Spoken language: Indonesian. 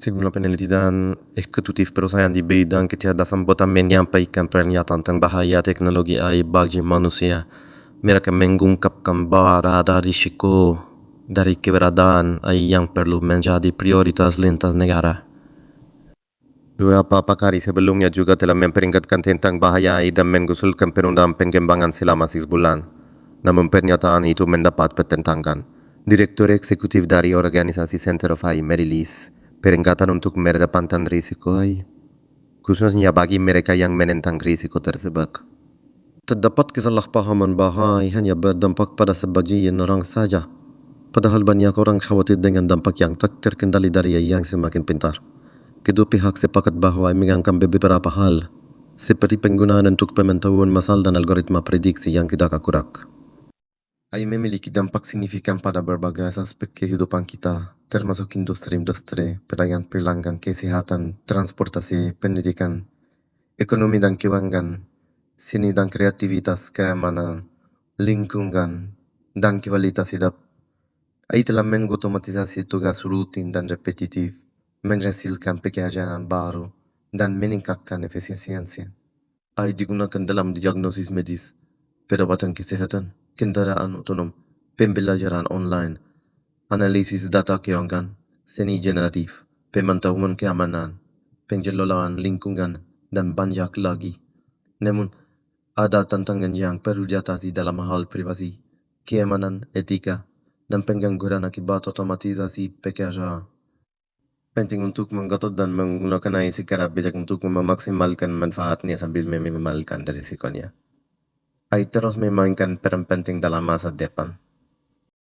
Según la penelitian eksekutif perusahaan di bidang kecerdasan buatan menyampaikan pernyataan tentang bahaya teknologi AI bagi manusia. Mereka mengungkapkan bahwa ada risiko dari keberadaan AI yang perlu menjadi prioritas lintas negara. Beberapa kali sebelumnya juga telah memperingatkan tentang bahaya AI dan mengusulkan penundaan pengembangan selama 6 bulan. Namun pernyataan itu mendapat pertentangan. Direktur eksekutif dari organisasi Center of AI, Merilis, peringatan untuk mengedepankan risiko AI, khususnya bagi mereka yang menentang risiko tersebut. Terdapat kesalahpahaman bahwa AI hanya berdampak pada sebagian orang saja, padahal banyak orang khawatir dengan dampak yang tak terkendali dari AI yang semakin pintar. Kedua pihak sepakat bahwa AI mengangkat beberapa hal, seperti penggunaan untuk pemantauan masal dan algoritma prediksi yang tidak akurat. AI memiliki dampak signifikan pada berbagai aspek kehidupan kita, termasuk industri-industri, pelanggan, kesehatan, transportasi, pendidikan, ekonomi dan keuangan, seni dan kreativitas, keamanan, lingkungan, dan kualitas hidup. AI telah mengotomatisasi tugas rutin dan repetitif, menghasilkan pekerjaan baru, dan meningkatkan efisiensi. AI digunakan dalam diagnosis medis, perawatan kesehatan, kendaraan otonom, pembelajaran online, analisis data keuangan, seni generatif, pemantauan keamanan, pengelolaan lingkungan, dan banyak lagi. Namun, ada tantangan yang perlu diatasi dalam hal privasi, keamanan, etika, dan penggangguan akibat otomatisasi pekerjaan. Penting untuk mengatur dan menggunakan AI secara bijak untuk memaksimalkan manfaatnya sambil meminimalkan risikonya. AI terus memainkan peran penting dalam masa depan.